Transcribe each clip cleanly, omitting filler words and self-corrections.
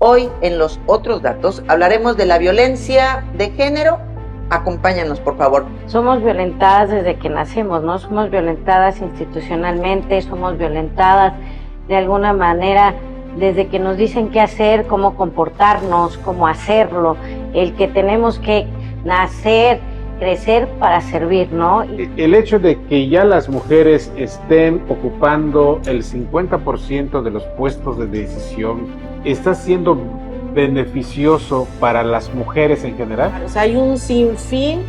Hoy en Los Otros Datos hablaremos de la violencia de género. Acompáñanos, por favor. Somos violentadas desde que nacemos, ¿no? Somos violentadas institucionalmente, somos violentadas de alguna manera desde que nos dicen qué hacer, cómo comportarnos, cómo hacerlo, el que tenemos que nacer, crecer para servir, ¿no? El hecho de que ya las mujeres estén ocupando el 50% de los puestos de decisión, ¿está siendo beneficioso para las mujeres en general? O sea, hay un sinfín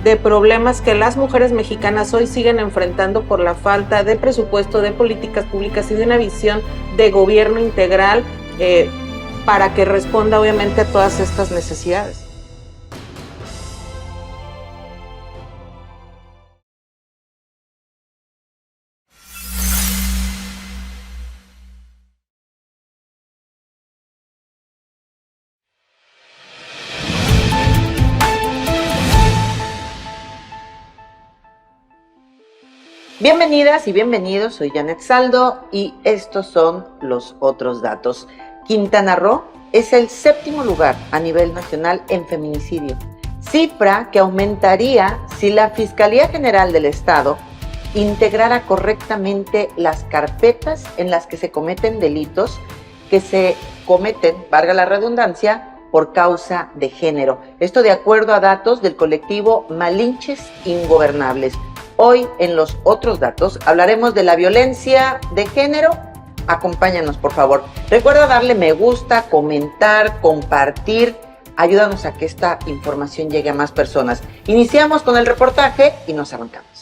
de problemas que las mujeres mexicanas hoy siguen enfrentando por la falta de presupuesto, de políticas públicas y de una visión de gobierno integral para que responda obviamente a todas estas necesidades. Bienvenidas y bienvenidos, soy Janet Saldo y estos son Los Otros Datos. Quintana Roo es el 7º lugar a nivel nacional en feminicidio, cifra que aumentaría si la Fiscalía General del Estado integrara correctamente las carpetas en las que se cometen delitos que se cometen, valga la redundancia, por causa de género. Esto de acuerdo a datos del colectivo Malinches Ingobernables. Hoy en Los Otros Datos hablaremos de la violencia de género. Acompáñanos, por favor. Recuerda darle me gusta, comentar, compartir. Ayúdanos a que esta información llegue a más personas. Iniciamos con el reportaje y nos arrancamos.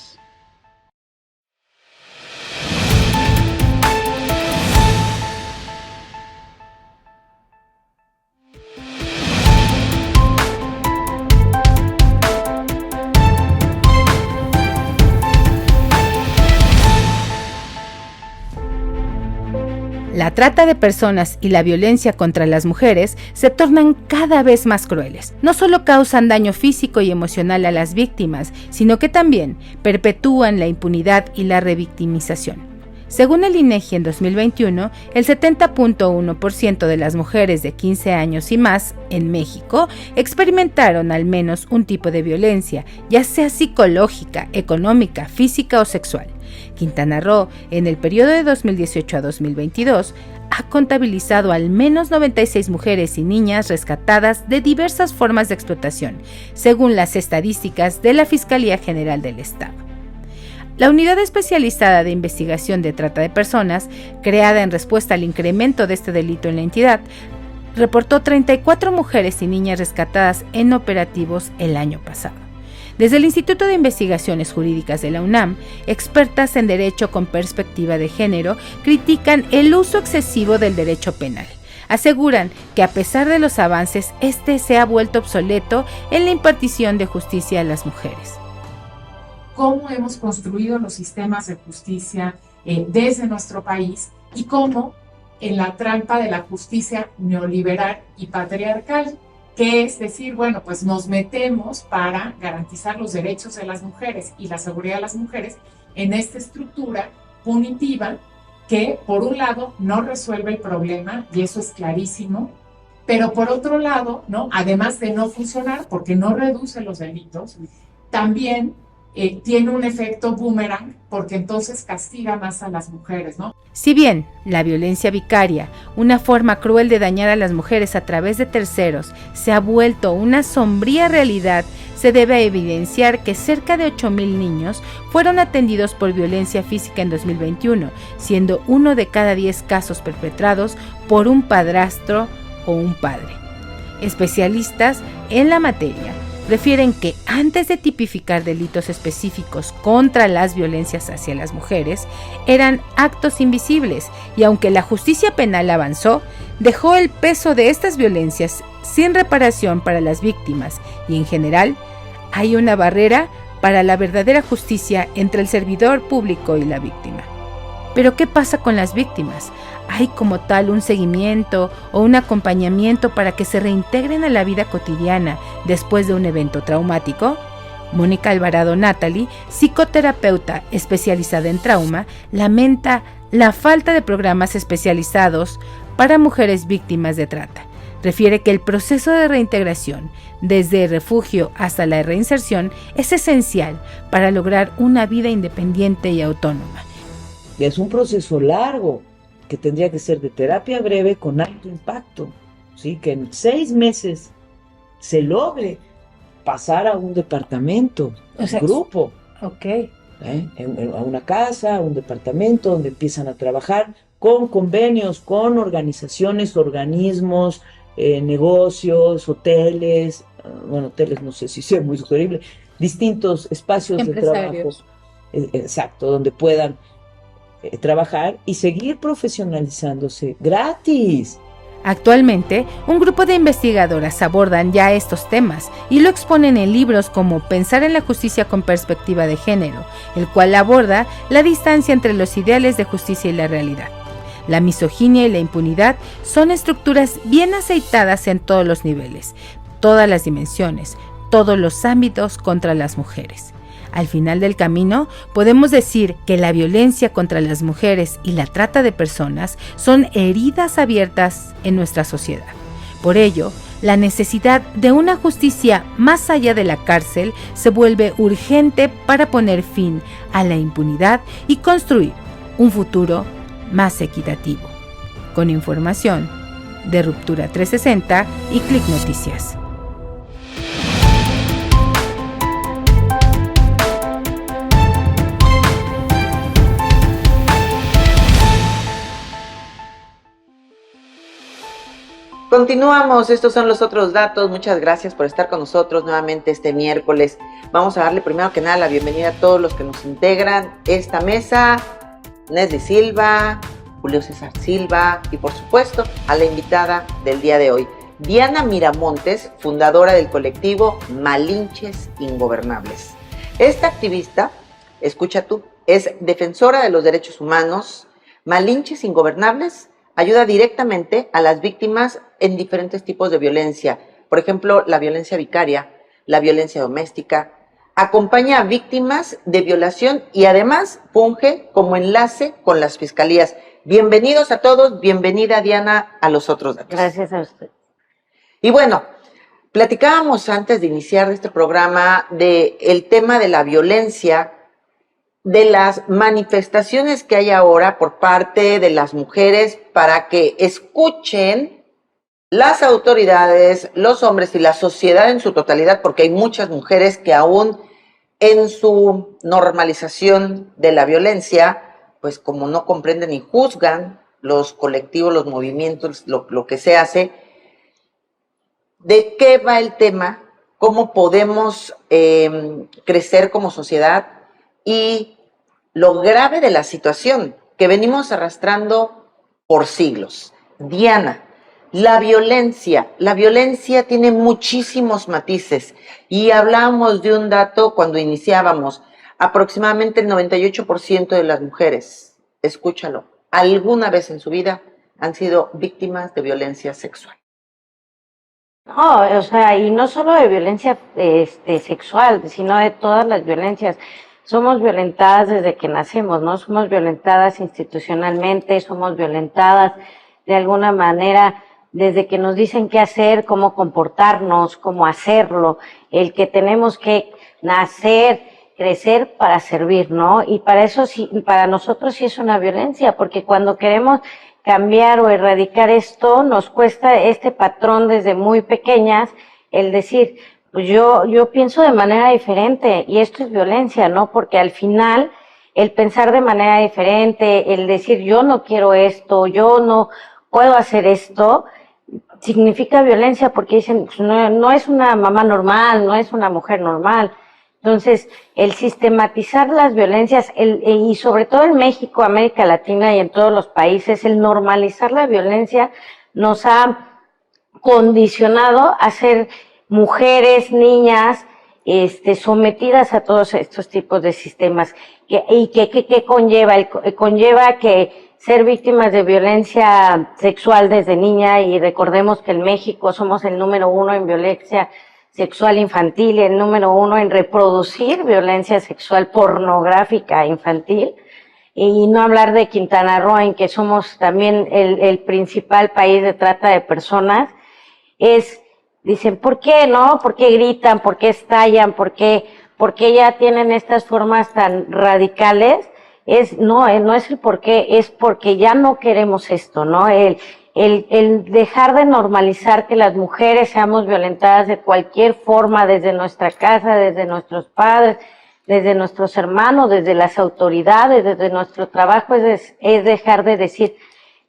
La trata de personas y la violencia contra las mujeres se tornan cada vez más crueles. No solo causan daño físico y emocional a las víctimas, sino que también perpetúan la impunidad y la revictimización. Según el INEGI en 2021, el 70.1% de las mujeres de 15 años y más en México experimentaron al menos un tipo de violencia, ya sea psicológica, económica, física o sexual. Quintana Roo, en el periodo de 2018 a 2022, ha contabilizado al menos 96 mujeres y niñas rescatadas de diversas formas de explotación, según las estadísticas de la Fiscalía General del Estado. La Unidad Especializada de Investigación de Trata de Personas, creada en respuesta al incremento de este delito en la entidad, reportó 34 mujeres y niñas rescatadas en operativos el año pasado. Desde el Instituto de Investigaciones Jurídicas de la UNAM, expertas en derecho con perspectiva de género critican el uso excesivo del derecho penal. Aseguran que a pesar de los avances, este se ha vuelto obsoleto en la impartición de justicia a las mujeres. Cómo hemos construido los sistemas de justicia desde nuestro país y cómo en la trampa de la justicia neoliberal y patriarcal, que es decir, bueno, pues nos metemos para garantizar los derechos de las mujeres y la seguridad de las mujeres en esta estructura punitiva que, por un lado, no resuelve el problema, y eso es clarísimo, pero por otro lado, ¿no? Además de no funcionar, porque no reduce los delitos, también tiene un efecto boomerang, porque entonces castiga más a las mujeres, ¿no? Si bien la violencia vicaria, una forma cruel de dañar a las mujeres a través de terceros, se ha vuelto una sombría realidad, se debe evidenciar que cerca de 8,000 niños fueron atendidos por violencia física en 2021, siendo 1 de cada 10 casos perpetrados por un padrastro o un padre. Especialistas en la materia refieren que antes de tipificar delitos específicos contra las violencias hacia las mujeres, eran actos invisibles y aunque la justicia penal avanzó, dejó el peso de estas violencias sin reparación para las víctimas y en general hay una barrera para la verdadera justicia entre el servidor público y la víctima. Pero ¿qué pasa con las víctimas? ¿Hay como tal un seguimiento o un acompañamiento para que se reintegren a la vida cotidiana después de un evento traumático? Mónica Alvarado Natalie, psicoterapeuta especializada en trauma, lamenta la falta de programas especializados para mujeres víctimas de trata. refiere que el proceso de reintegración, desde el refugio hasta la reinserción, es esencial para lograr una vida independiente y autónoma. Es un proceso largo que tendría que ser de terapia breve con alto impacto, ¿sí? Que en 6 meses se logre pasar a un departamento, grupo, a una casa, a un departamento donde empiezan a trabajar con convenios, con organizaciones, organismos, negocios, hoteles, hoteles no sé si sea muy sugerible, distintos espacios de trabajo, exacto, donde puedan trabajar y seguir profesionalizándose gratis. Actualmente, un grupo de investigadoras abordan ya estos temas y lo exponen en libros como Pensar en la justicia con perspectiva de género, el cual aborda la distancia entre los ideales de justicia y la realidad. La misoginia y la impunidad son estructuras bien aceitadas en todos los niveles, todas las dimensiones, todos los ámbitos contra las mujeres. Al final del camino, podemos decir que la violencia contra las mujeres y la trata de personas son heridas abiertas en nuestra sociedad. Por ello, la necesidad de una justicia más allá de la cárcel se vuelve urgente para poner fin a la impunidad y construir un futuro más equitativo. Con información de Ruptura 360 y Click Noticias. Continuamos, estos son los otros datos. Muchas gracias por estar con nosotros nuevamente este miércoles. Vamos a darle primero que nada la bienvenida a todos los que nos integran esta mesa. Nesli Silva, Julio César Silva y por supuesto a la invitada del día de hoy, Diana Miramontes, fundadora del colectivo Malinches Ingobernables. Esta activista, escucha tú, es defensora de los derechos humanos. Malinches Ingobernables ayuda directamente a las víctimas en diferentes tipos de violencia, por ejemplo, la violencia vicaria, la violencia doméstica, acompaña a víctimas de violación y además funge como enlace con las fiscalías. Bienvenidos a todos, bienvenida Diana a los otros datos. Gracias a usted. Y bueno, platicábamos antes de iniciar este programa del tema de la violencia, de las manifestaciones que hay ahora por parte de las mujeres para que escuchen las autoridades, los hombres y la sociedad en su totalidad, porque hay muchas mujeres que aún en su normalización de la violencia, pues como no comprenden ni juzgan los colectivos, los movimientos, lo que se hace. ¿De qué va el tema? ¿Cómo podemos crecer como sociedad? Y lo grave de la situación que venimos arrastrando por siglos. Diana, la violencia tiene muchísimos matices y hablábamos de un dato cuando iniciábamos, aproximadamente el 98% de las mujeres, escúchalo, alguna vez en su vida han sido víctimas de violencia sexual. No, o sea, y no solo de violencia sexual, sino de todas las violencias. Somos violentadas desde que nacemos, ¿no? Somos violentadas institucionalmente, somos violentadas de alguna manera desde que nos dicen qué hacer, cómo comportarnos, cómo hacerlo, el que tenemos que nacer, crecer para servir, ¿no? Y para eso sí, para nosotros sí es una violencia, porque cuando queremos cambiar o erradicar esto, nos cuesta este patrón desde muy pequeñas, el decir, pues yo pienso de manera diferente y esto es violencia, ¿no? Porque al final el pensar de manera diferente, el decir yo no quiero esto, yo no puedo hacer esto, significa violencia porque dicen, pues no es una mamá normal, no es una mujer normal. Entonces, el sistematizar las violencias, y sobre todo en México, América Latina y en todos los países, el normalizar la violencia nos ha condicionado a ser mujeres, niñas, sometidas a todos estos tipos de sistemas. ¿Y qué conlleva? Conlleva que ser víctimas de violencia sexual desde niña, y recordemos que en México somos el número 1 en violencia sexual infantil y el número 1 en reproducir violencia sexual pornográfica infantil, y no hablar de Quintana Roo, en que somos también el principal país de trata de personas. dicen, ¿por qué no? ¿Por qué gritan? ¿Por qué estallan? ¿Por qué ya tienen estas formas tan radicales? No es el por qué, es porque ya no queremos esto, ¿no? El dejar de normalizar que las mujeres seamos violentadas de cualquier forma, desde nuestra casa, desde nuestros padres, desde nuestros hermanos, desde las autoridades, desde nuestro trabajo, es dejar de decir,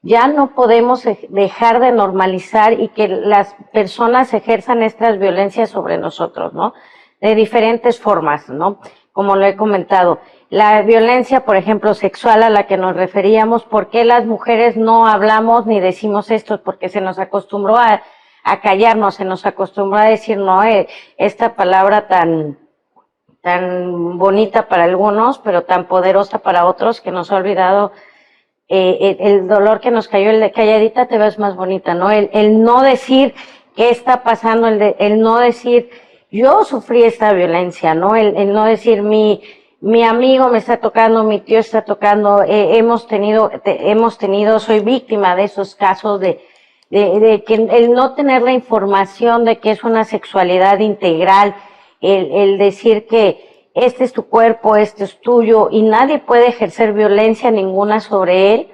ya no podemos dejar de normalizar y que las personas ejerzan estas violencias sobre nosotros, ¿no? De diferentes formas, ¿no? Como lo he comentado. La violencia, por ejemplo, sexual a la que nos referíamos, ¿por qué las mujeres no hablamos ni decimos esto? Porque se nos acostumbró a callarnos, se nos acostumbró a decir, no, esta palabra tan bonita para algunos, pero tan poderosa para otros, que nos ha olvidado el dolor que nos cayó, el de calladita te ves más bonita, ¿no? El no decir qué está pasando, el no decir yo sufrí esta violencia, ¿no? El no decir mi amigo me está tocando, mi tío está tocando, hemos tenido, soy víctima de esos casos de que el no tener la información de que es una sexualidad integral, el decir que este es tu cuerpo, este es tuyo y nadie puede ejercer violencia ninguna sobre él,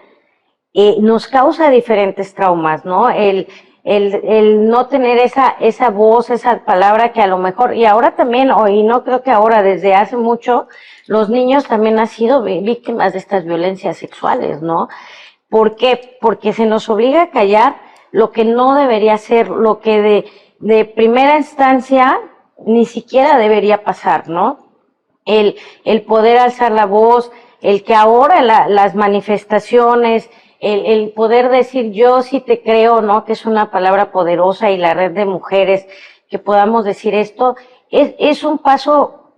nos causa diferentes traumas, ¿no? El no tener esa voz, esa palabra que a lo mejor, y ahora también, y no creo que ahora, desde hace mucho, los niños también han sido víctimas de estas violencias sexuales, ¿no? ¿Por qué? Porque se nos obliga a callar lo que no debería ser, lo que de primera instancia ni siquiera debería pasar, ¿no? El poder alzar la voz, el que ahora las manifestaciones, el poder decir yo sí te creo, ¿no? Que es una palabra poderosa, y la red de mujeres, que podamos decir esto, es un paso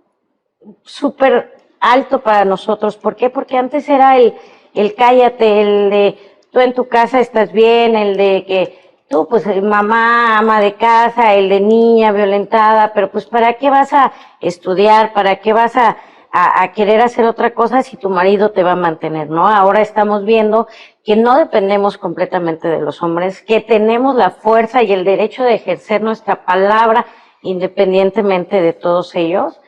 súper alto para nosotros. ¿Por qué? Porque antes era el cállate, el de tú en tu casa estás bien, el de que tú, pues mamá, ama de casa, el de niña violentada, pero pues ¿para qué vas a estudiar? ¿Para qué vas a querer hacer otra cosa si tu marido te va a mantener, ¿no? Ahora estamos viendo que no dependemos completamente de los hombres, que tenemos la fuerza y el derecho de ejercer nuestra palabra independientemente de todos ellos.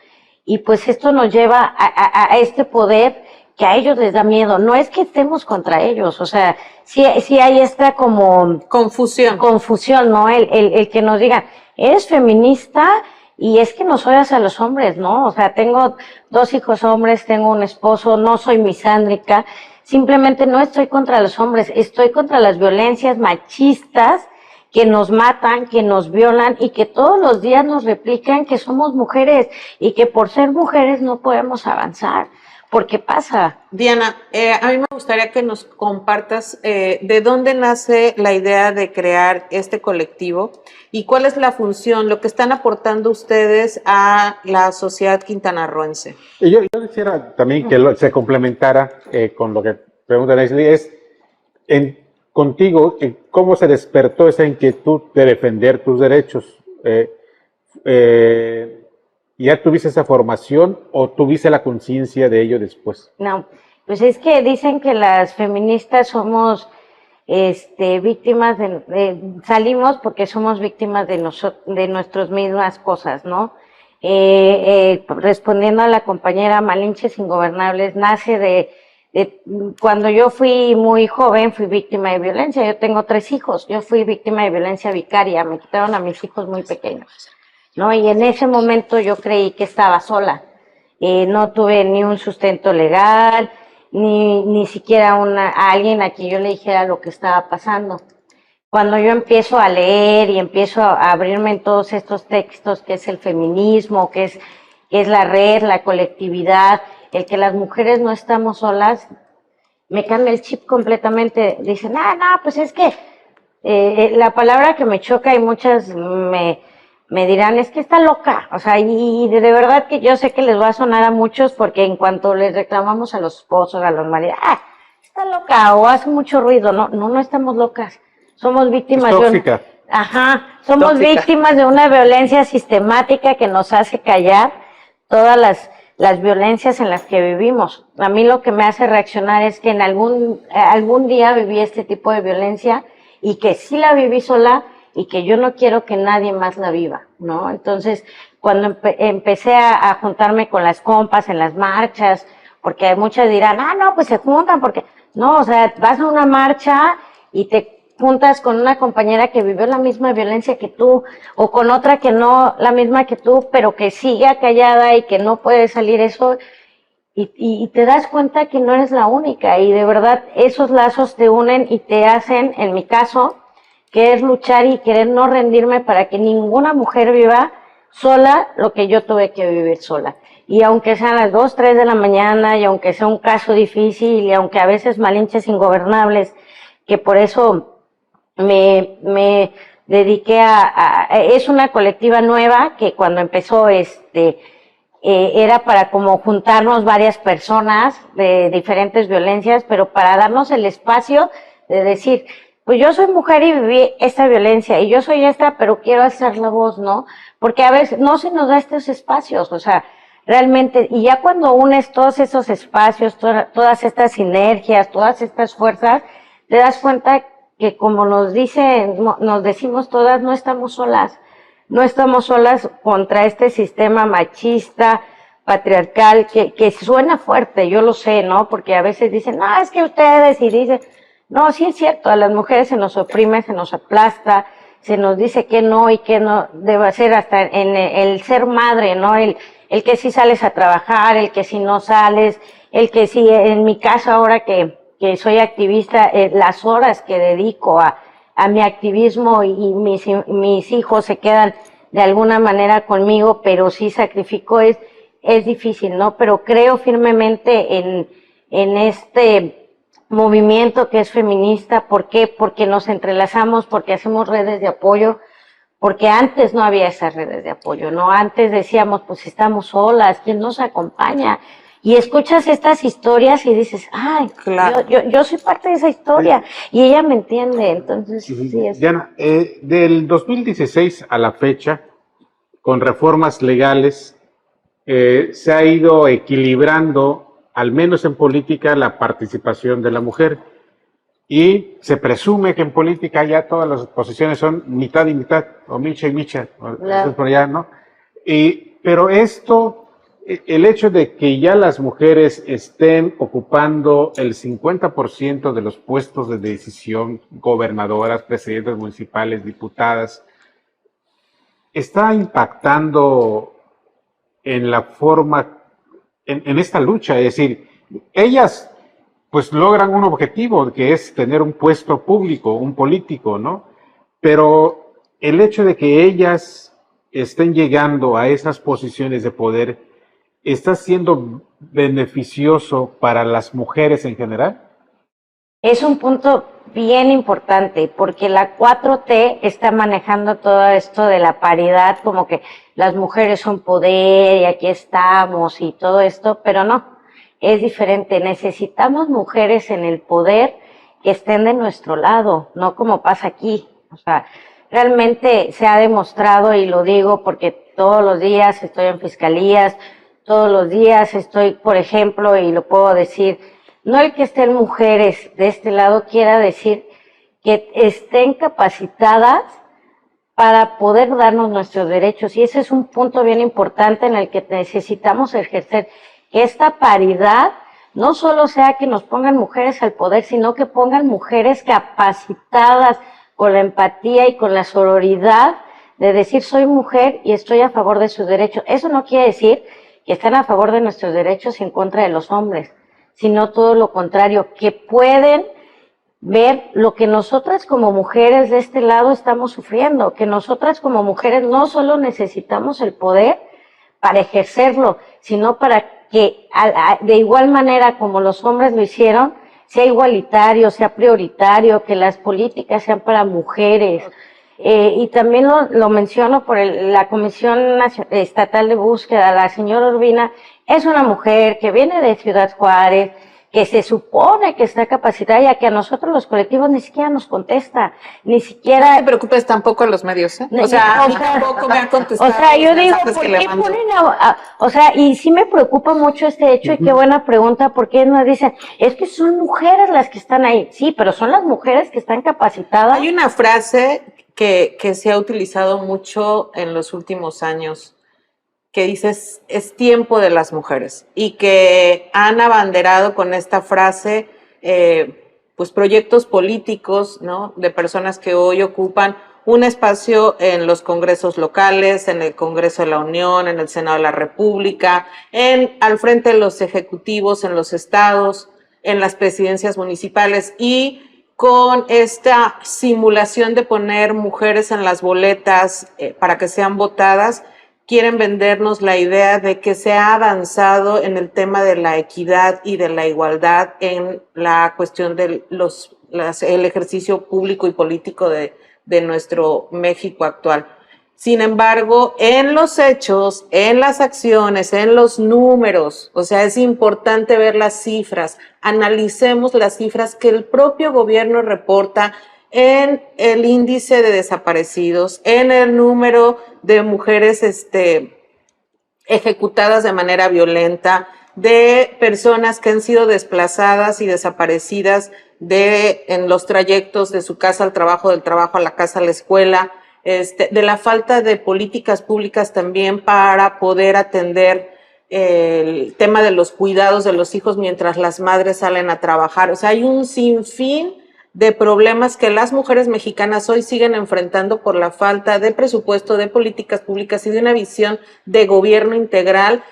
Y pues esto nos lleva a este poder que a ellos les da miedo. No es que estemos contra ellos, o sea, sí hay esta como confusión, ¿no? El que nos digan, eres feminista y es que nos odias a los hombres, ¿no? O sea, tengo 2 hijos hombres, tengo un esposo, no soy misándrica, simplemente no estoy contra los hombres, estoy contra las violencias machistas que nos matan, que nos violan y que todos los días nos replican que somos mujeres y que por ser mujeres no podemos avanzar. ¿Por qué pasa? Diana, a mí me gustaría que nos compartas de dónde nace la idea de crear este colectivo y cuál es la función, lo que están aportando ustedes a la sociedad quintanarroense. Yo quisiera también que se complementara con lo que pregunta Leslie, contigo, ¿cómo se despertó esa inquietud de defender tus derechos? ¿Ya tuviste esa formación o tuviste la conciencia de ello después? No, pues es que dicen que las feministas somos víctimas salimos porque somos víctimas de nuestras mismas cosas, ¿no? Respondiendo a la compañera, Malinches Ingobernables nace de cuando yo fui muy joven, fui víctima de violencia. Yo tengo 3 hijos, yo fui víctima de violencia vicaria, me quitaron a mis hijos muy pequeños, ¿no? Y en ese momento yo creí que estaba sola. No tuve ni un sustento legal, ni siquiera a alguien a quien yo le dijera lo que estaba pasando. Cuando yo empiezo a leer y empiezo a abrirme en todos estos textos, que es el feminismo, que es la red, la colectividad, el que las mujeres no estamos solas, me cambia el chip completamente. Dicen, no, pues es que la palabra que me choca, y muchas me dirán, es que está loca. O sea, y de verdad que yo sé que les va a sonar a muchos, porque en cuanto les reclamamos a los esposos, a los maridos, está loca o hace mucho ruido. No estamos locas. Somos víctimas somos víctimas de una violencia sistemática que nos hace callar todas las violencias en las que vivimos. A mí lo que me hace reaccionar es que en algún día viví este tipo de violencia y que sí la viví sola y que yo no quiero que nadie más la viva, ¿no? Entonces, cuando empecé a juntarme con las compas en las marchas, porque muchas dirán, no, pues se juntan, porque no, o sea, vas a una marcha y te juntas con una compañera que vivió la misma violencia que tú, o con otra que no la misma que tú, pero que sigue callada y que no puede salir eso, y te das cuenta que no eres la única, y de verdad esos lazos te unen y te hacen, en mi caso, que es luchar y querer no rendirme para que ninguna mujer viva sola lo que yo tuve que vivir sola. Y aunque sean las 2, 3 de la mañana, y aunque sea un caso difícil, y aunque a veces malinches ingobernables, que por eso me dediqué es una colectiva nueva que cuando empezó era para como juntarnos varias personas de diferentes violencias, pero para darnos el espacio de decir, pues yo soy mujer y viví esta violencia, y yo soy esta, pero quiero alzar la voz, ¿no? Porque a veces no se nos da estos espacios, o sea, realmente, y ya cuando unes todos esos espacios, todas estas sinergias, todas estas fuerzas, te das cuenta que como nos decimos todas, no estamos solas contra este sistema machista, patriarcal, que suena fuerte, yo lo sé, ¿no? Porque a veces dicen, no, es que ustedes, y dicen, no, sí es cierto, a las mujeres se nos oprime, se nos aplasta, se nos dice que no y que no debe ser, hasta en el ser madre, ¿no? El que sí sales a trabajar, el que sí no sales, el que sí, en mi caso ahora que soy activista, las horas que dedico a mi activismo, y mis hijos se quedan de alguna manera conmigo, pero sí sacrifico, es difícil, ¿no? Pero creo firmemente en este movimiento que es feminista. ¿Por qué? Porque nos entrelazamos, porque hacemos redes de apoyo, porque antes no había esas redes de apoyo, ¿no? Antes decíamos, pues estamos solas, ¿quién nos acompaña? Y escuchas estas historias y dices, ay, claro, yo soy parte de esa historia, y ella me entiende, entonces sí es. Diana, del 2016 a la fecha, con reformas legales, se ha ido equilibrando, al menos en política, la participación de la mujer, y se presume que en política ya todas las posiciones son mitad y mitad, o micha y micha, por allá, ¿no? Pero esto, el hecho de que ya las mujeres estén ocupando el 50% de los puestos de decisión, gobernadoras, presidentes municipales, diputadas, está impactando en la forma, en esta lucha. Es decir, ellas pues logran un objetivo, que es tener un puesto público, un político, ¿no? Pero el hecho de que ellas estén llegando a esas posiciones de poder, ¿está siendo beneficioso para las mujeres en general? Es un punto bien importante, porque la 4T está manejando todo esto de la paridad, como que las mujeres son poder y aquí estamos y todo esto, pero no, es diferente. Necesitamos mujeres en el poder que estén de nuestro lado, no como pasa aquí. O sea, realmente se ha demostrado, y lo digo porque todos los días estoy en fiscalías, todos los días estoy, por ejemplo, y lo puedo decir, no el que estén mujeres de este lado quiera decir que estén capacitadas para poder darnos nuestros derechos. Y ese es un punto bien importante en el que necesitamos ejercer, que esta paridad no solo sea que nos pongan mujeres al poder, sino que pongan mujeres capacitadas con la empatía y con la sororidad de decir, soy mujer y estoy a favor de sus derechos. Eso no quiere decir que estén a favor de nuestros derechos y en contra de los hombres, sino todo lo contrario, que pueden ver lo que nosotras como mujeres de este lado estamos sufriendo, que nosotras como mujeres no solo necesitamos el poder para ejercerlo, sino para que de igual manera como los hombres lo hicieron, sea igualitario, sea prioritario, que las políticas sean para mujeres. Y también lo menciono por la Comisión Estatal de Búsqueda. La señora Urbina es una mujer que viene de Ciudad Juárez, que se supone que está capacitada, y a que a nosotros los colectivos ni siquiera nos contesta, ni siquiera... No te preocupes tampoco a los medios, ¿eh? O sea, tampoco me han contestado. O sea, yo digo, ¿por qué ponen o sea, y sí me preocupa mucho este hecho, y qué buena pregunta, porque nos dicen, es que son mujeres las que están ahí. Sí, pero son las mujeres que están capacitadas. Hay una frase que se ha utilizado mucho en los últimos años, que dices es tiempo de las mujeres, y que han abanderado con esta frase pues proyectos políticos, ¿no? De personas que hoy ocupan un espacio en los congresos locales, en el Congreso de la Unión, en el Senado de la República, al frente de los ejecutivos en los estados, en las presidencias municipales, y con esta simulación de poner mujeres en las boletas para que sean votadas, quieren vendernos la idea de que se ha avanzado en el tema de la equidad y de la igualdad en la cuestión de el ejercicio público y político de nuestro México actual. Sin embargo, en los hechos, en las acciones, en los números, o sea, es importante ver las cifras. Analicemos las cifras que el propio gobierno reporta en el índice de desaparecidos, en el número de mujeres ejecutadas de manera violenta, de personas que han sido desplazadas y desaparecidas en los trayectos de su casa al trabajo, del trabajo a la casa, a la escuela, de la falta de políticas públicas también para poder atender el tema de los cuidados de los hijos mientras las madres salen a trabajar. O sea, hay un sinfín de problemas que las mujeres mexicanas hoy siguen enfrentando por la falta de presupuesto, de políticas públicas y de una visión de gobierno integral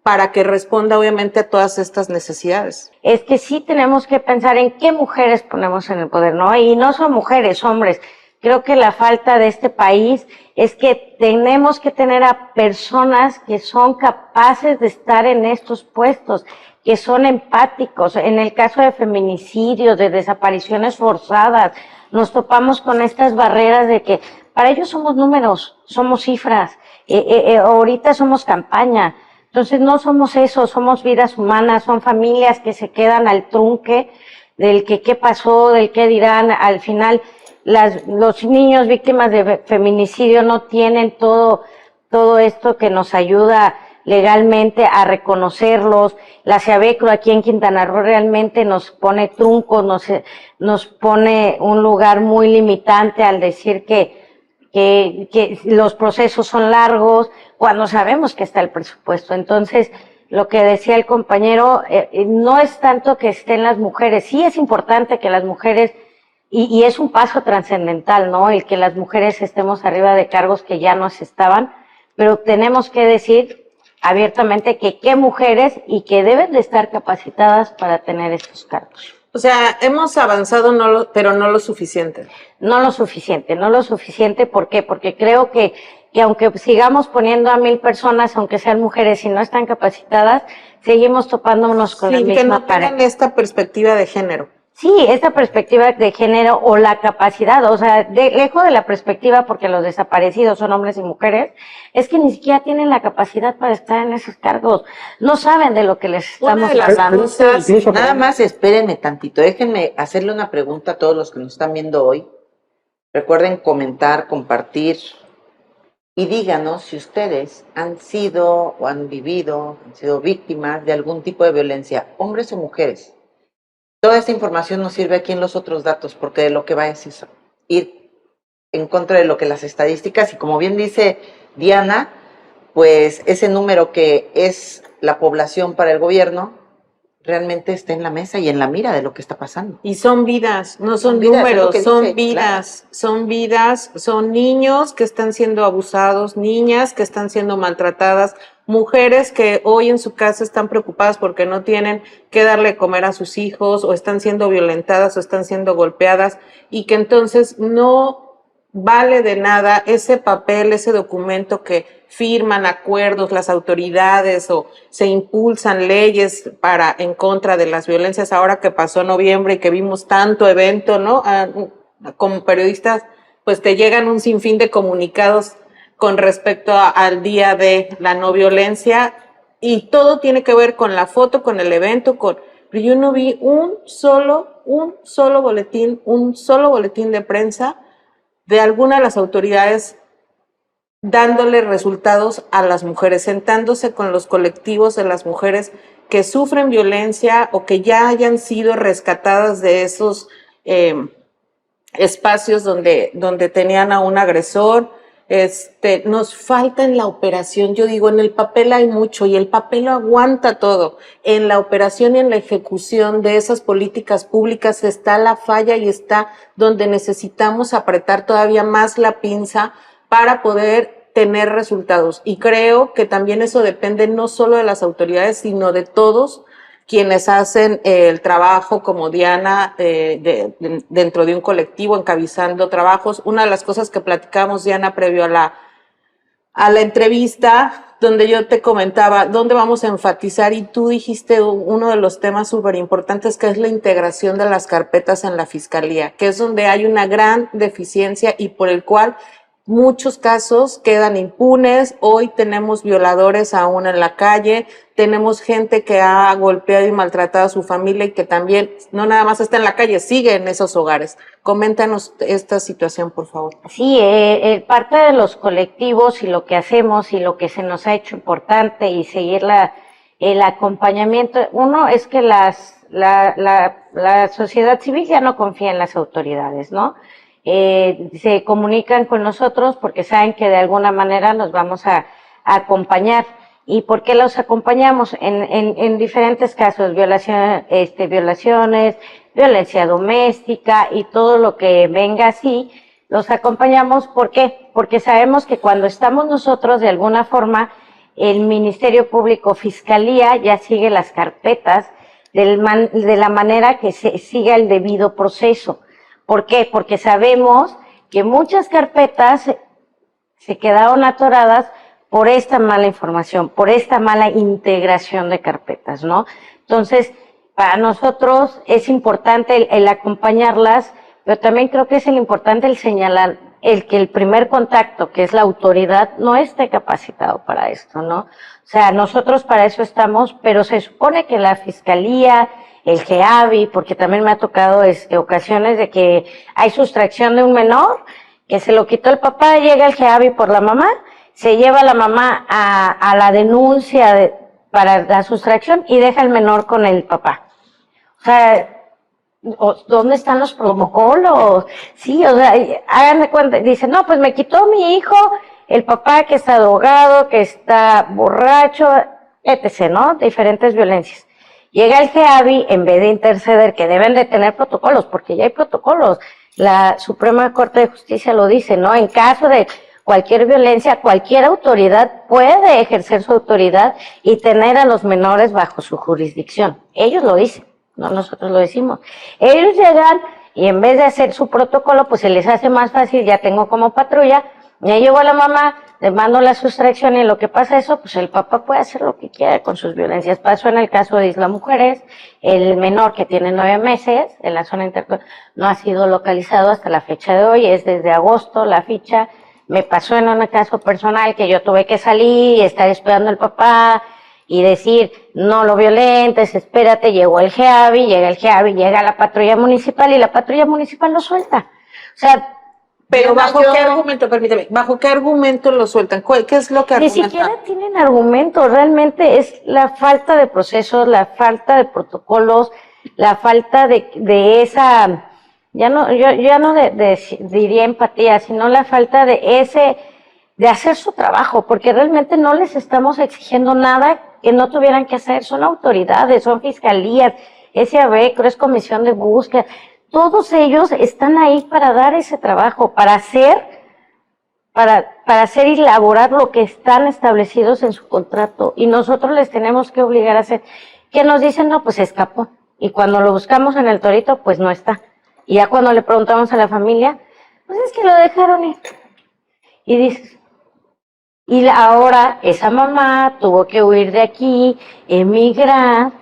para que responda obviamente a todas estas necesidades. Es que sí tenemos que pensar en qué mujeres ponemos en el poder, ¿no? Y no son mujeres, hombres. Creo que la falta de este país es que tenemos que tener a personas que son capaces de estar en estos puestos, que son empáticos. En el caso de feminicidios, de desapariciones forzadas, nos topamos con estas barreras de que para ellos somos números, somos cifras, ahorita somos campaña. Entonces no somos eso, somos vidas humanas, son familias que se quedan al trunque del que qué pasó, del qué dirán. Al final los niños víctimas de feminicidio no tienen todo esto que nos ayuda legalmente a reconocerlos. La CEAVECRO aquí en Quintana Roo realmente nos pone truncos, nos pone un lugar muy limitante al decir que los procesos son largos cuando sabemos que está el presupuesto. Entonces, lo que decía el compañero, no es tanto que estén las mujeres, sí es importante que las mujeres, y es un paso trascendental, ¿no? El que las mujeres estemos arriba de cargos que ya no se estaban, pero tenemos que decir abiertamente que qué mujeres y que deben de estar capacitadas para tener estos cargos. O sea, hemos avanzado, pero no lo suficiente. No lo suficiente, ¿por qué? Porque creo que aunque sigamos poniendo a 1,000 personas, aunque sean mujeres y no están capacitadas, seguimos topándonos con la misma que no tengan esta perspectiva de género. Sí, esta perspectiva de género o la capacidad, o sea, lejos de la perspectiva porque los desaparecidos son hombres y mujeres, es que ni siquiera tienen la capacidad para estar en esos cargos. No saben de lo que les estamos hablando. Nada más espérenme tantito, déjenme hacerle una pregunta a todos los que nos están viendo hoy. Recuerden comentar, compartir y díganos si ustedes han sido o han vivido, han sido víctimas de algún tipo de violencia, hombres o mujeres. Toda esta información nos sirve aquí en los otros datos, porque de lo que va es eso, ir en contra de lo que las estadísticas, y como bien dice Diana, pues ese número que es la población para el gobierno, realmente está en la mesa y en la mira de lo que está pasando. Y son vidas, no son números, son vidas, claro. Son vidas, son niños que están siendo abusados, niñas que están siendo maltratadas, mujeres que hoy en su casa están preocupadas porque no tienen que darle de comer a sus hijos, o están siendo violentadas o están siendo golpeadas, y que entonces no vale de nada ese papel, ese documento que firman acuerdos las autoridades o se impulsan leyes en contra de las violencias. Ahora que pasó noviembre y que vimos tanto evento, ¿no? Como periodistas, pues te llegan un sinfín de comunicados con respecto al día de la no violencia, y todo tiene que ver con la foto, con el evento, pero yo no vi un solo boletín de prensa de alguna de las autoridades dándole resultados a las mujeres, sentándose con los colectivos de las mujeres que sufren violencia o que ya hayan sido rescatadas de esos espacios donde tenían a un agresor. Nos falta en la operación, yo digo, en el papel hay mucho y el papel lo aguanta todo. En la operación y en la ejecución de esas políticas públicas está la falla y está donde necesitamos apretar todavía más la pinza para poder tener resultados. Y creo que también eso depende no solo de las autoridades, sino de todos quienes hacen el trabajo como Diana dentro de un colectivo, encabezando trabajos. Una de las cosas que platicamos, Diana, previo a la entrevista, donde yo te comentaba dónde vamos a enfatizar, y tú dijiste uno de los temas súper importantes, que es la integración de las carpetas en la Fiscalía, que es donde hay una gran deficiencia y por el cual muchos casos quedan impunes. Hoy tenemos violadores aún en la calle, tenemos gente que ha golpeado y maltratado a su familia y que también no nada más está en la calle, sigue en esos hogares. Coméntanos esta situación, por favor. Sí, parte de los colectivos y lo que hacemos y lo que se nos ha hecho importante y seguir el acompañamiento, uno es que la sociedad civil ya no confía en las autoridades, ¿no? Se comunican con nosotros porque saben que de alguna manera nos vamos a acompañar. ¿Y por qué los acompañamos? En diferentes casos, violaciones, violencia doméstica y todo lo que venga así, los acompañamos. ¿Por qué? Porque sabemos que cuando estamos nosotros, de alguna forma, el Ministerio Público, Fiscalía, ya sigue las carpetas de la manera que se siga el debido proceso. ¿Por qué? Porque sabemos que muchas carpetas se quedaron atoradas por esta mala información, por esta mala integración de carpetas, ¿no? Entonces, para nosotros es importante el acompañarlas, pero también creo que es importante el señalar que el primer contacto, que es la autoridad, no esté capacitado para esto, ¿no? O sea, nosotros para eso estamos, pero se supone que la Fiscalía, el GEABI, porque también me ha tocado ocasiones de que hay sustracción de un menor, que se lo quitó el papá, llega el GEABI por la mamá, se lleva a la mamá a la denuncia para la sustracción y deja al menor con el papá. O sea, ¿dónde están los protocolos? Sí, o sea, hagan de cuenta, dicen, no, pues me quitó mi hijo, el papá que está drogado, que está borracho, etc., ¿no? Diferentes violencias. Llega el GEABI, en vez de interceder, que deben de tener protocolos, porque ya hay protocolos. La Suprema Corte de Justicia lo dice, ¿no? En caso de cualquier violencia, cualquier autoridad puede ejercer su autoridad y tener a los menores bajo su jurisdicción. Ellos lo dicen, no nosotros lo decimos. Ellos llegan y en vez de hacer su protocolo, pues se les hace más fácil, ya tengo como patrulla, ya llevo a la mamá, le mando la sustracción y lo que pasa eso, pues el papá puede hacer lo que quiera con sus violencias. Pasó en el caso de Isla Mujeres, el menor que tiene 9 meses en la zona no ha sido localizado hasta la fecha de hoy, es desde agosto la ficha. Me pasó en un caso personal que yo tuve que salir y estar esperando al papá y decir, no lo violentes, espérate, llega el GEABI, llega la patrulla municipal y la patrulla municipal lo suelta. O sea, pero ¿bajo qué argumento? Permíteme, ¿bajo qué argumento lo sueltan? ¿Qué es lo que argumentan? Ni siquiera tienen argumento, realmente es la falta de procesos, la falta de protocolos, la falta de esa, yo no diría empatía, sino la falta de hacer su trabajo, porque realmente no les estamos exigiendo nada que no tuvieran que hacer, son autoridades, son fiscalías, SAB, creo es comisión de búsqueda. Todos ellos están ahí para dar ese trabajo, para hacer y elaborar lo que están establecidos en su contrato. Y nosotros les tenemos que obligar a hacer. ¿Qué nos dicen? No, pues escapó. Y cuando lo buscamos en el Torito, pues no está. Y ya cuando le preguntamos a la familia, pues es que lo dejaron ir. Y dices, y ahora esa mamá tuvo que huir de aquí, emigrar,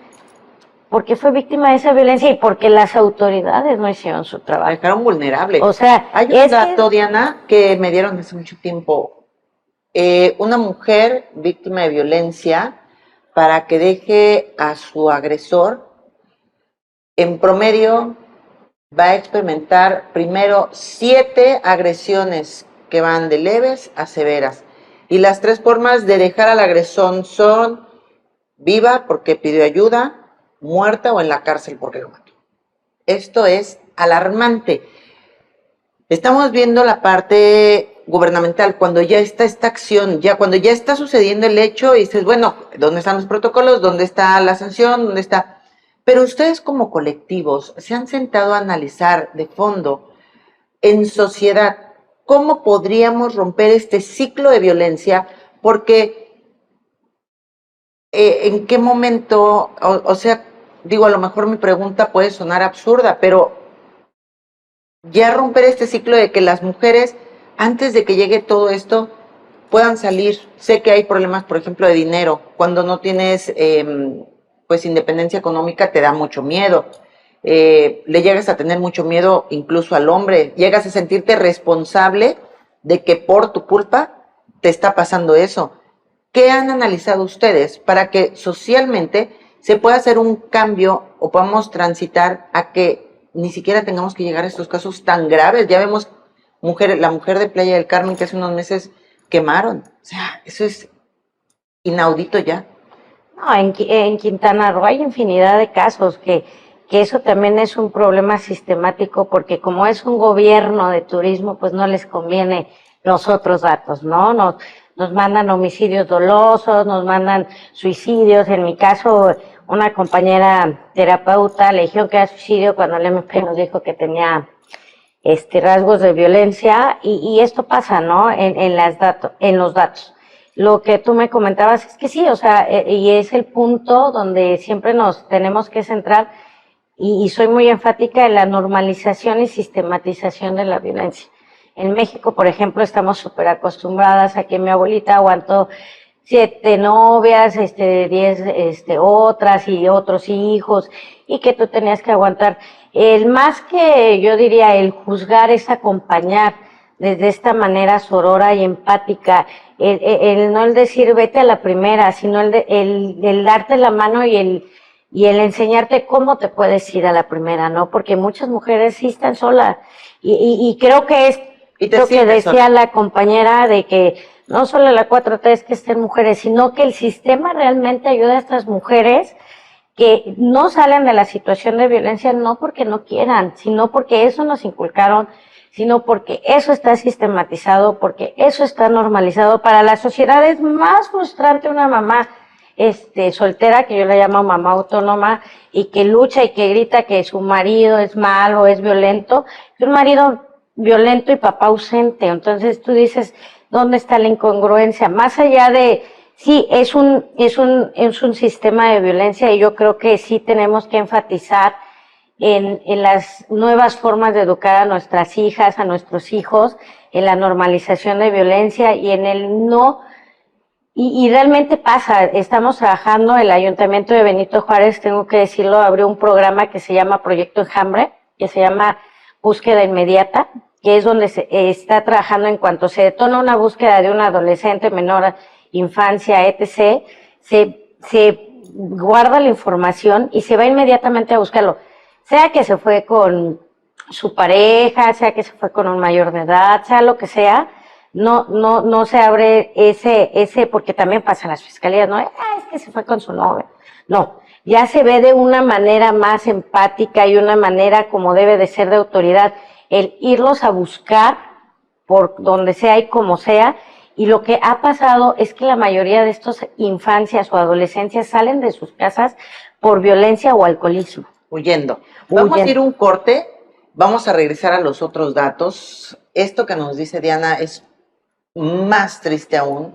porque fue víctima de esa violencia y porque las autoridades no hicieron su trabajo. La dejaron vulnerable. O sea, hay un dato, Diana, que me dieron hace mucho tiempo. Una mujer víctima de violencia, para que deje a su agresor, en promedio va a experimentar primero 7 agresiones que van de leves a severas. Y las 3 formas de dejar al agresor son viva porque pidió ayuda, muerta o en la cárcel porque lo mató. Esto es alarmante. Estamos viendo la parte gubernamental, cuando ya está esta acción, ya cuando ya está sucediendo el hecho y dices, bueno, ¿dónde están los protocolos? ¿Dónde está la sanción? ¿Dónde está? Pero ustedes como colectivos se han sentado a analizar de fondo en sociedad cómo podríamos romper este ciclo de violencia, porque en qué momento, o sea, digo, a lo mejor mi pregunta puede sonar absurda, pero ya romper este ciclo de que las mujeres, antes de que llegue todo esto, puedan salir. Sé que hay problemas, por ejemplo, de dinero. Cuando no tienes, pues, independencia económica, te da mucho miedo. Le llegas a tener mucho miedo incluso al hombre. Llegas a sentirte responsable de que por tu culpa te está pasando eso. ¿Qué han analizado ustedes para que socialmente se pueda hacer un cambio o podamos transitar a que ni siquiera tengamos que llegar a estos casos tan graves? Ya vemos la mujer de Playa del Carmen que hace unos meses quemaron. O sea, eso es inaudito ya. No, en Quintana Roo hay infinidad de casos que eso también es un problema sistemático, porque como es un gobierno de turismo, pues no les conviene los otros datos, ¿no? Nos mandan homicidios dolosos, nos mandan suicidios. En mi caso, una compañera terapeuta le dijeron que era suicidio cuando el MP nos dijo que tenía rasgos de violencia, y esto pasa, ¿no? En los datos. Lo que tú me comentabas es que sí, o sea, y es el punto donde siempre nos tenemos que centrar, y soy muy enfática en la normalización y sistematización de la violencia. En México, por ejemplo, estamos súper acostumbradas a que mi abuelita aguantó 7 novias, 10 otras y otros hijos, y que tú tenías que aguantar. Más que, yo diría, el juzgar es acompañar desde esta manera sorora y empática, no el decir vete a la primera, sino el darte la mano y el enseñarte cómo te puedes ir a la primera, ¿no? Porque muchas mujeres sí están solas, y creo que es lo que decía la compañera, de que no solo la 4T es que estén mujeres, sino que el sistema realmente ayuda a estas mujeres que no salen de la situación de violencia, no porque no quieran, sino porque eso nos inculcaron, sino porque eso está sistematizado, porque eso está normalizado. Para la sociedad es más frustrante una mamá soltera, que yo la llamo mamá autónoma, y que lucha y que grita que su marido es malo, es violento, que un marido violento y papá ausente. Entonces tú dices, ¿dónde está la incongruencia? Más allá de, sí, es un sistema de violencia, y yo creo que sí tenemos que enfatizar en las nuevas formas de educar a nuestras hijas, a nuestros hijos, en la normalización de violencia y en el no. Y realmente pasa. Estamos trabajando, el Ayuntamiento de Benito Juárez, tengo que decirlo, abrió un programa que se llama Proyecto Enjambre, que se llama Búsqueda Inmediata, que es donde se está trabajando en cuanto se detona una búsqueda de un adolescente, menor, infancia, etc., se guarda la información y se va inmediatamente a buscarlo. Sea que se fue con su pareja, sea que se fue con un mayor de edad, sea lo que sea, no se abre ese, porque también pasa en las fiscalías, ¿no? Es que se fue con su novio. No, ya se ve de una manera más empática y una manera como debe de ser de autoridad, el irlos a buscar por donde sea y como sea. Y lo que ha pasado es que la mayoría de estos infancias o adolescencias salen de sus casas por violencia o alcoholismo. Huyendo. Vamos a ir un corte, vamos a regresar a los otros datos. Esto que nos dice Diana es más triste aún.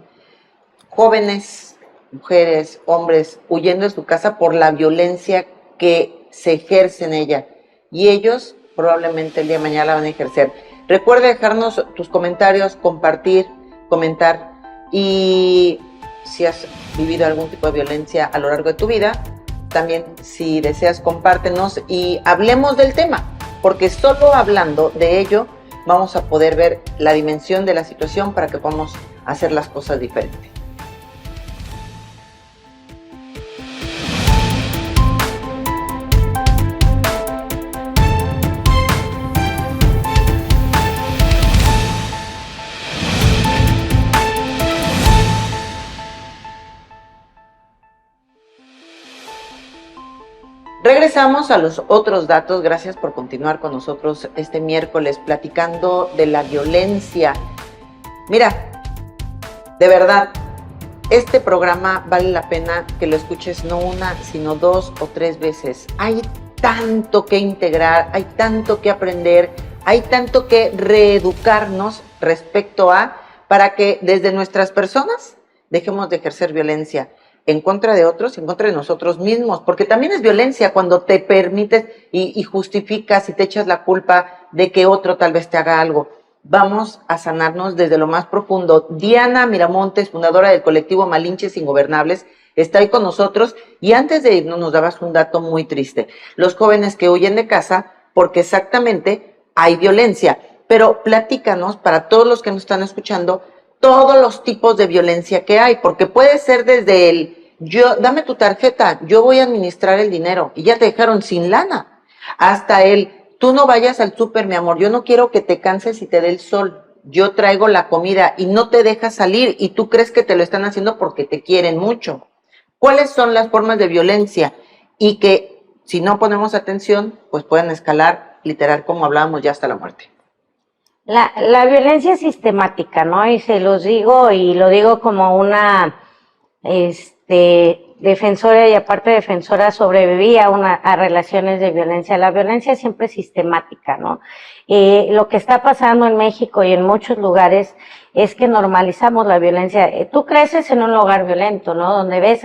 Jóvenes, mujeres, hombres, huyendo de su casa por la violencia que se ejerce en ella. Y ellos probablemente el día de mañana la van a ejercer. Recuerda dejarnos tus comentarios, compartir, comentar. Y si has vivido algún tipo de violencia a lo largo de tu vida, también, si deseas, compártenos y hablemos del tema, porque solo hablando de ello vamos a poder ver la dimensión de la situación para que podamos hacer las cosas diferentes. Regresamos a los otros datos. Gracias por continuar con nosotros este miércoles platicando de la violencia. Mira, de verdad, este programa vale la pena que lo escuches no una, sino 2 o 3 veces. Hay tanto que integrar, hay tanto que aprender, hay tanto que reeducarnos respecto a, para que desde nuestras personas dejemos de ejercer violencia en contra de otros, en contra de nosotros mismos, porque también es violencia cuando te permites y justificas y te echas la culpa de que otro tal vez te haga algo. Vamos a sanarnos desde lo más profundo. Diana Miramontes, fundadora del colectivo Malinches Ingobernables, está ahí con nosotros, y antes de irnos nos dabas un dato muy triste. Los jóvenes que huyen de casa porque exactamente hay violencia. Pero platícanos, para todos los que nos están escuchando, todos los tipos de violencia que hay, porque puede ser desde el, dame tu tarjeta, yo voy a administrar el dinero, y ya te dejaron sin lana, hasta el, tú no vayas al súper, mi amor, yo no quiero que te canses y te dé el sol, yo traigo la comida y no te dejas salir y tú crees que te lo están haciendo porque te quieren mucho. ¿Cuáles son las formas de violencia? Y que si no ponemos atención, pues pueden escalar, literal, como hablábamos, ya hasta la muerte. La violencia sistemática, ¿no? Y se los digo, y lo digo como una defensora, y aparte defensora, sobreviví a relaciones de violencia. La violencia siempre es sistemática, ¿no? Lo que está pasando en México y en muchos lugares es que normalizamos la violencia. Tú creces en un lugar violento, ¿no? Donde ves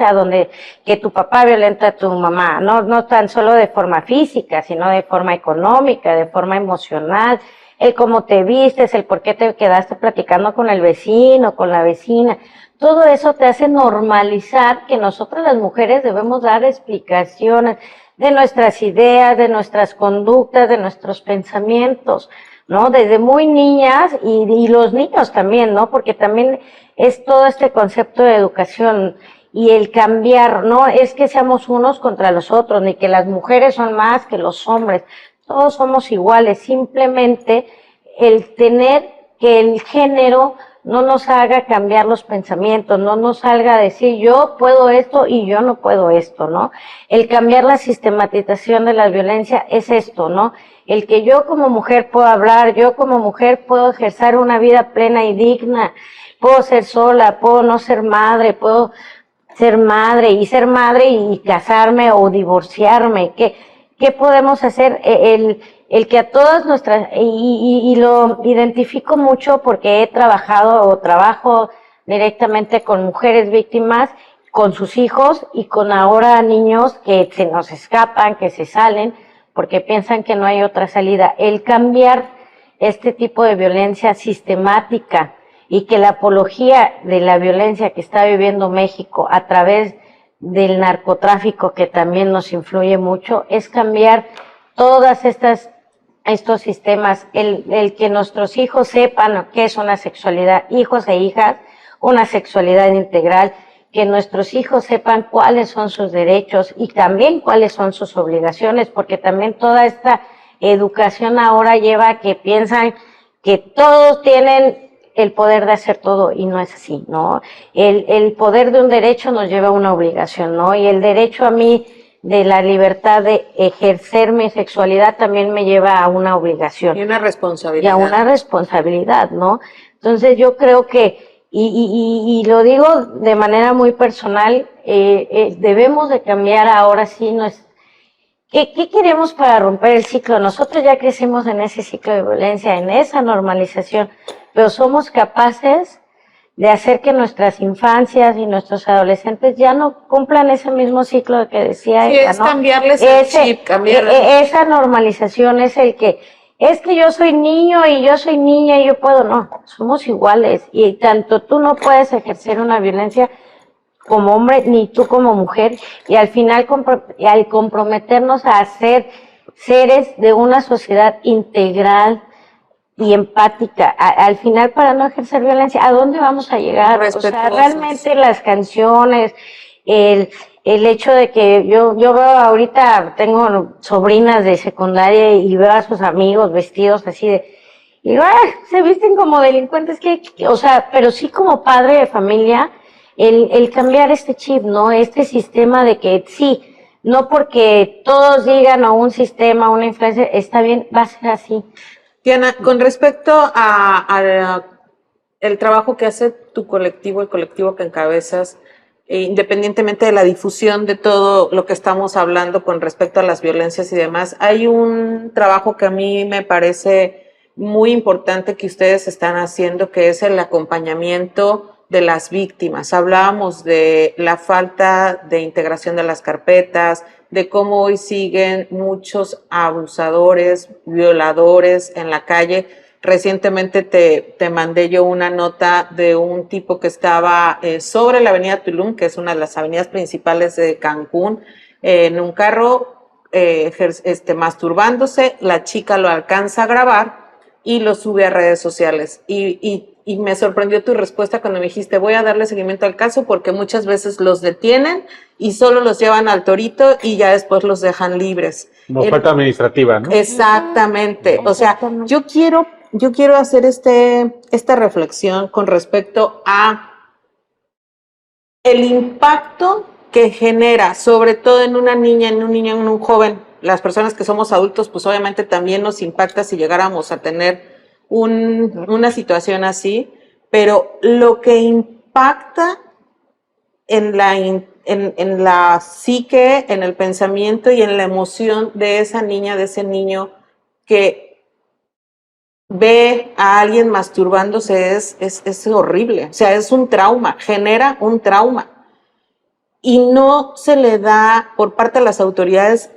que tu papá violenta a tu mamá, no tan solo de forma física, sino de forma económica, de forma emocional, el cómo te vistes, el por qué te quedaste platicando con el vecino, con la vecina. Todo eso te hace normalizar que nosotras las mujeres debemos dar explicaciones de nuestras ideas, de nuestras conductas, de nuestros pensamientos, ¿no? Desde muy niñas y los niños también, ¿no? Porque también es todo este concepto de educación y el cambiar, no es que seamos unos contra los otros, ni que las mujeres son más que los hombres. Todos somos iguales, simplemente el tener que el género no nos haga cambiar los pensamientos, no nos haga decir yo puedo esto y yo no puedo esto, ¿no? El cambiar la sistematización de la violencia es esto, ¿no? El que yo como mujer puedo hablar, yo como mujer puedo ejercer una vida plena y digna, puedo ser sola, puedo no ser madre, puedo ser madre y casarme o divorciarme, ¿Qué podemos hacer? El que a todas nuestras, y lo identifico mucho porque he trabajado o trabajo directamente con mujeres víctimas, con sus hijos y con ahora niños que se nos escapan, que se salen porque piensan que no hay otra salida. El cambiar este tipo de violencia sistemática y que la apología de la violencia que está viviendo México a través del narcotráfico, que también nos influye mucho, es cambiar todas estos sistemas, el que nuestros hijos sepan qué es una sexualidad, hijos e hijas, una sexualidad integral, que nuestros hijos sepan cuáles son sus derechos y también cuáles son sus obligaciones, porque también toda esta educación ahora lleva a que piensan que todos tienen el poder de hacer todo, y no es así, ¿no? El poder de un derecho nos lleva a una obligación, ¿no? Y el derecho a mí de la libertad de ejercer mi sexualidad también me lleva a una obligación. Y una responsabilidad. Y a una responsabilidad, ¿no? Entonces yo creo que, y lo digo de manera muy personal, debemos de cambiar ahora sí ¿Qué queremos para romper el ciclo? Nosotros ya crecimos en ese ciclo de violencia, en esa normalización, pero somos capaces de hacer que nuestras infancias y nuestros adolescentes ya no cumplan ese mismo ciclo que decía sí, ella, es ¿no? cambiarles el chip, Esa normalización es es que yo soy niño y yo soy niña y yo puedo, no, somos iguales, y tanto tú no puedes ejercer una violencia como hombre, ni tú como mujer, y al final al comprometernos a ser seres de una sociedad integral y empática, al final para no ejercer violencia, ¿a dónde vamos a llegar? O sea, realmente las canciones, el hecho de que yo veo ahorita, tengo sobrinas de secundaria y veo a sus amigos vestidos así y se visten como delincuentes, o sea, pero sí como padre de familia, el cambiar este chip, ¿no? Este sistema de que sí, no porque todos digan o un sistema, una influencia, está bien, va a ser así. Diana, con respecto a el trabajo que hace tu colectivo, el colectivo que encabezas, independientemente de la difusión de todo lo que estamos hablando con respecto a las violencias y demás, hay un trabajo que a mí me parece muy importante que ustedes están haciendo, que es el acompañamiento de las víctimas. Hablábamos de la falta de integración de las carpetas, de cómo hoy siguen muchos abusadores, violadores en la calle. Recientemente te mandé yo una nota de un tipo que estaba sobre la avenida Tulum, que es una de las avenidas principales de Cancún, en un carro masturbándose. La chica lo alcanza a grabar y lo sube a redes sociales. Y me sorprendió tu respuesta cuando me dijiste, voy a darle seguimiento al caso porque muchas veces los detienen y solo los llevan al torito y ya después los dejan libres. Como falta administrativa, ¿no? Exactamente. O sea, yo quiero hacer esta reflexión con respecto a el impacto que genera, sobre todo en una niña, en un niño, en un joven. Las personas que somos adultos, pues obviamente también nos impacta si llegáramos a tener una situación así, pero lo que impacta en la psique, en el pensamiento y en la emoción de esa niña, de ese niño que ve a alguien masturbándose es horrible. O sea, es un trauma, genera un trauma. Y no se le da por parte de las autoridades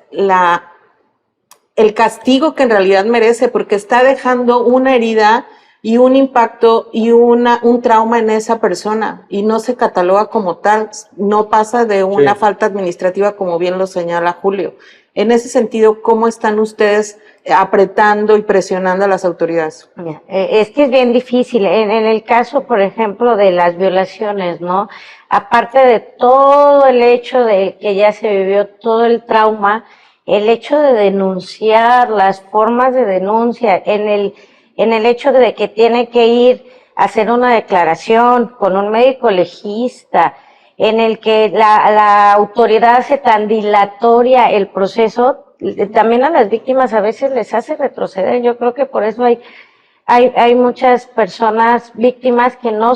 el castigo que en realidad merece, porque está dejando una herida y un impacto y un trauma en esa persona y no se cataloga como tal, no pasa de una falta administrativa, como bien lo señala Julio. En ese sentido, ¿cómo están ustedes apretando y presionando a las autoridades? Es que es bien difícil. En el caso, por ejemplo, de las violaciones, ¿no? Aparte de todo el hecho de que ya se vivió todo el trauma, el hecho de denunciar, las formas de denuncia, en el hecho de que tiene que ir a hacer una declaración con un médico legista, en el que la autoridad hace tan dilatoria el proceso, también a las víctimas a veces les hace retroceder. Yo creo que por eso hay muchas personas víctimas que no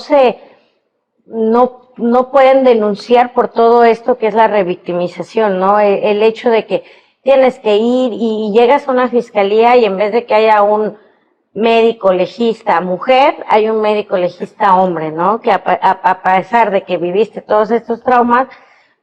pueden denunciar por todo esto que es la revictimización, ¿no? El hecho de que tienes que ir y llegas a una fiscalía y en vez de que haya un médico legista mujer, hay un médico legista hombre, ¿no? Que a pesar de que viviste todos estos traumas,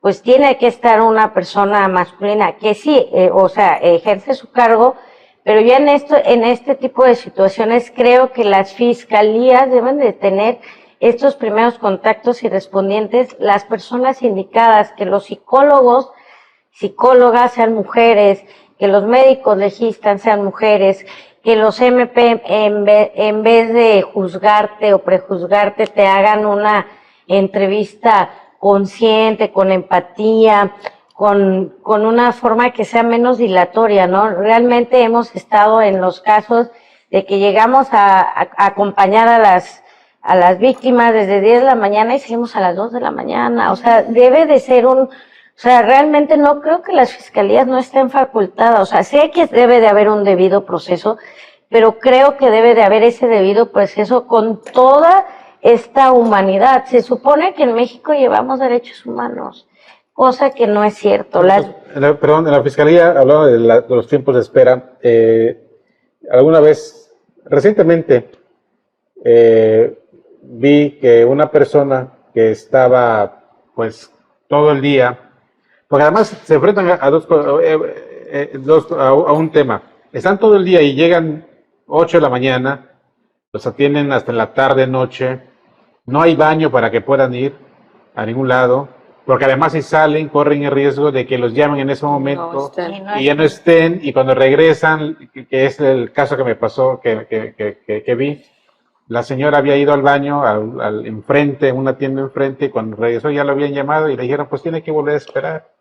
pues tiene que estar una persona masculina que sí, ejerce su cargo, pero ya en este tipo de situaciones creo que las fiscalías deben de tener estos primeros contactos y respondientes, las personas indicadas, que los psicólogas sean mujeres, que los médicos legistas sean mujeres, que los MP en vez de juzgarte o prejuzgarte te hagan una entrevista consciente, con empatía, con una forma que sea menos dilatoria, ¿no? Realmente hemos estado en los casos de que llegamos a acompañar a las víctimas desde 10 de la mañana y seguimos a las 2 de la mañana. O sea, debe de ser realmente no creo que las fiscalías no estén facultadas. O sea, sé que debe de haber un debido proceso, pero creo que debe de haber ese debido proceso con toda esta humanidad. Se supone que en México llevamos derechos humanos, cosa que no es cierto. Perdón, en la fiscalía hablaba de los tiempos de espera. Alguna vez, recientemente, vi que una persona que estaba, pues, todo el día, porque además se enfrentan a un tema. Están todo el día y llegan 8 de la mañana, los atienden hasta la tarde, noche. No hay baño para que puedan ir a ningún lado, porque además si salen corren el riesgo de que los llamen en ese momento y ya no estén, y cuando regresan, que es el caso que me pasó, que vi, la señora había ido al baño al enfrente, una tienda enfrente, y cuando regresó ya lo habían llamado y le dijeron, pues tiene que volver a esperar,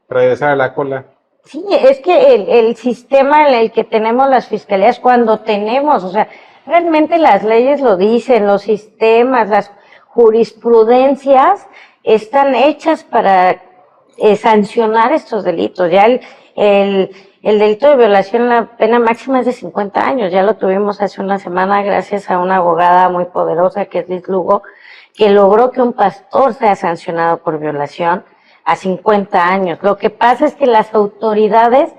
regresar a la cola. Sí, es que el sistema en el que tenemos las fiscalías, cuando tenemos, o sea, realmente las leyes lo dicen, los sistemas, las jurisprudencias están hechas para sancionar estos delitos. Ya el delito de violación, la pena máxima es de 50 años. Ya lo tuvimos hace una semana gracias a una abogada muy poderosa que es Liz Lugo, que logró que un pastor sea sancionado por violación a 50 años. Lo que pasa es que las autoridades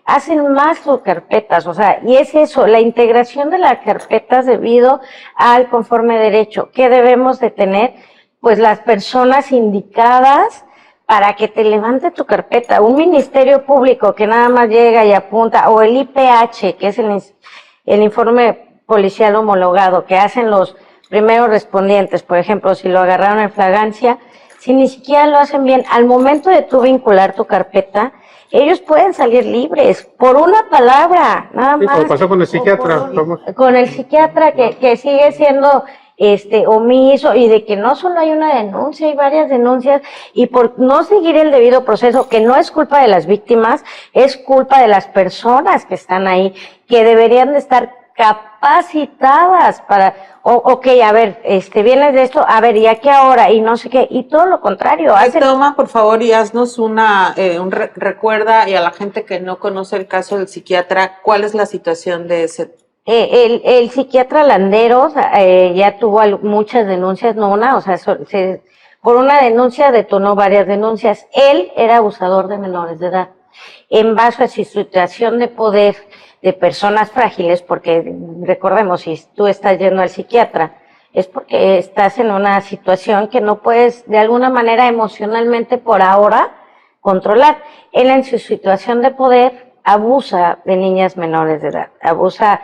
hacen más sus carpetas, o sea, y es eso, la integración de las carpetas debido al conforme derecho. ¿Qué debemos de tener? Pues las personas indicadas para que te levante tu carpeta. Un ministerio público que nada más llega y apunta, o el IPH, que es el informe policial homologado, que hacen los primeros respondientes, por ejemplo, si lo agarraron en flagrancia, si ni siquiera lo hacen bien, al momento de tú vincular tu carpeta, ellos pueden salir libres por una palabra, nada Sí, más. como pasó con el psiquiatra. Con el psiquiatra que sigue siendo omiso, y de que no solo hay una denuncia, hay varias denuncias, y por no seguir el debido proceso, que no es culpa de las víctimas, es culpa de las personas que están ahí, que deberían de estar capacitadas para, ok, a ver, vienes de esto, a ver, ¿y a qué ahora? Y no sé qué, y todo lo contrario. Toma, por favor, y haznos recuerda, y a la gente que no conoce el caso del psiquiatra, ¿cuál es la situación de ese? El psiquiatra Landeros ya tuvo muchas denuncias, no una, o sea, por una denuncia detonó varias denuncias. Él era abusador de menores de edad. En base a su situación de poder de personas frágiles, porque recordemos, si tú estás yendo al psiquiatra, es porque estás en una situación que no puedes de alguna manera emocionalmente por ahora controlar. Él en su situación de poder abusa de niñas menores de edad, abusa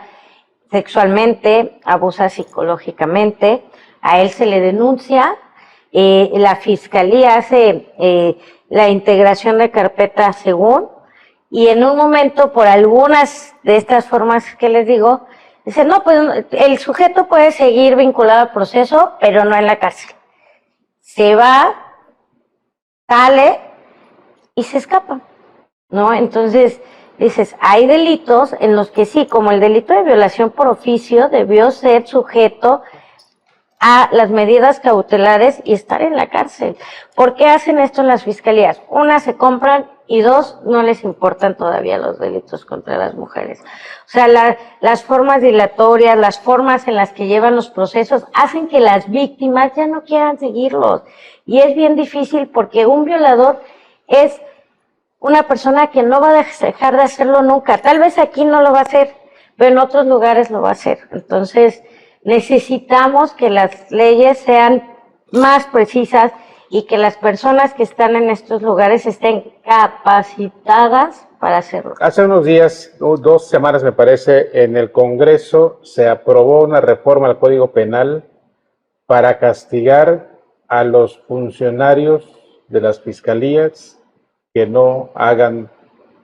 sexualmente, abusa psicológicamente, a él se le denuncia, la fiscalía hace la integración de carpeta según, y en un momento, por algunas de estas formas que les digo, dice, no, pues el sujeto puede seguir vinculado al proceso, pero no en la cárcel. Se va, sale y se escapa, ¿no? Entonces, dices, hay delitos en los que sí, como el delito de violación por oficio, debió ser sujeto a las medidas cautelares y estar en la cárcel. ¿Por qué hacen esto en las fiscalías? Una, se compran, y dos, no les importan todavía los delitos contra las mujeres. O sea, las formas dilatorias, las formas en las que llevan los procesos, hacen que las víctimas ya no quieran seguirlos. Y es bien difícil porque un violador es una persona que no va a dejar de hacerlo nunca. Tal vez aquí no lo va a hacer, pero en otros lugares lo va a hacer. Entonces, necesitamos que las leyes sean más precisas y que las personas que están en estos lugares estén capacitadas para hacerlo. Hace unos días, 2 semanas me parece, en el Congreso se aprobó una reforma al Código Penal para castigar a los funcionarios de las fiscalías que no hagan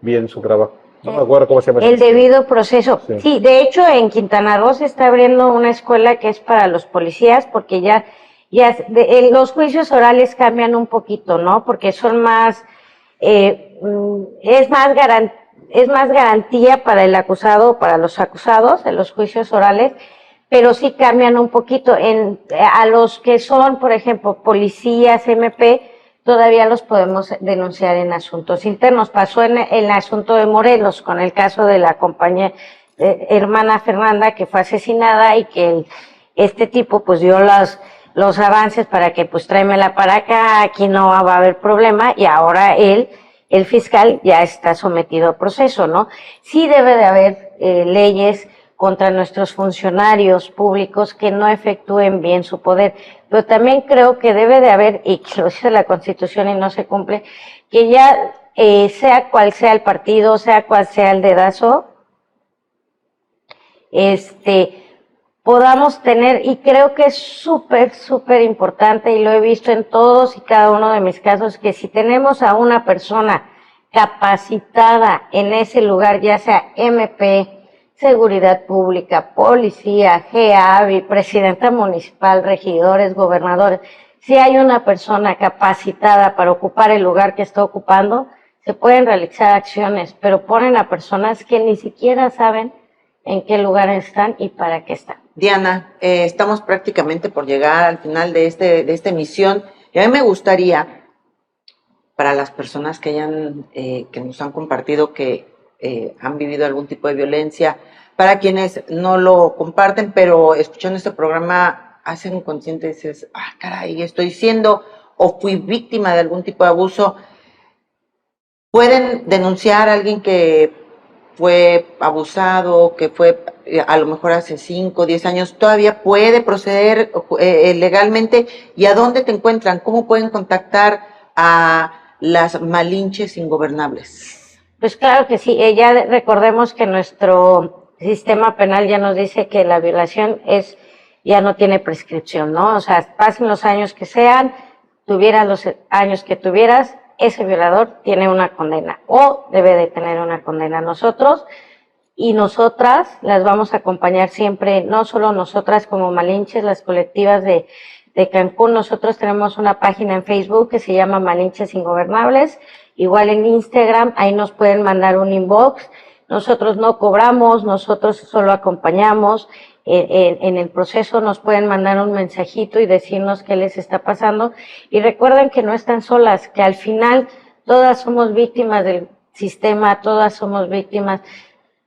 bien su trabajo. No me acuerdo cómo se llama. El debido proceso. Sí, de hecho en Quintana Roo se está abriendo una escuela que es para los policías, porque ya los juicios orales cambian un poquito, ¿no? Porque son más, es más garantía para el acusado, para los acusados en los juicios orales, pero sí cambian un poquito. A los que son, por ejemplo, policías, MP, todavía los podemos denunciar en asuntos internos. Pasó en el asunto de Morelos, con el caso de la compañera hermana Fernanda, que fue asesinada, y que este tipo pues dio los avances para que pues tráemela para acá, aquí no va a haber problema, y ahora el fiscal ya está sometido a proceso, ¿no? Sí debe de haber leyes contra nuestros funcionarios públicos que no efectúen bien su poder, pero también creo que debe de haber, y que lo dice la Constitución y no se cumple, que ya sea cual sea el partido, sea cual sea el dedazo, podamos tener, y creo que es súper, súper importante, y lo he visto en todos y cada uno de mis casos, que si tenemos a una persona capacitada en ese lugar, ya sea MP, Seguridad Pública, Policía, GABI, Presidenta Municipal, regidores, gobernadores, si hay una persona capacitada para ocupar el lugar que está ocupando, se pueden realizar acciones, pero ponen a personas que ni siquiera saben en qué lugar están y para qué están. Diana, estamos prácticamente por llegar al final de esta emisión, y a mí me gustaría para las personas que que nos han compartido que han vivido algún tipo de violencia, para quienes no lo comparten, pero escuchando este programa hacen consciente, dices, caray, estoy siendo o fui víctima de algún tipo de abuso. Pueden denunciar a alguien que fue abusado, que fue a lo mejor hace 5 o 10 años, todavía puede proceder legalmente. ¿Y a dónde te encuentran? ¿Cómo pueden contactar a las Malinches Ingobernables? Pues claro que sí, recordemos que nuestro sistema penal ya nos dice que la violación ya no tiene prescripción, ¿no? O sea, pasen los años que sean, tuvieras los años que tuvieras, ese violador tiene una condena o debe de tener una condena. Nosotros y nosotras las vamos a acompañar siempre, no solo nosotras como Malinches, las colectivas de Cancún. Nosotros tenemos una página en Facebook que se llama Malinches Ingobernables, igual en Instagram, ahí nos pueden mandar un inbox. Nosotros no cobramos, nosotros solo acompañamos. En el proceso nos pueden mandar un mensajito y decirnos qué les está pasando. Y recuerden que no están solas, que al final todas somos víctimas del sistema, todas somos víctimas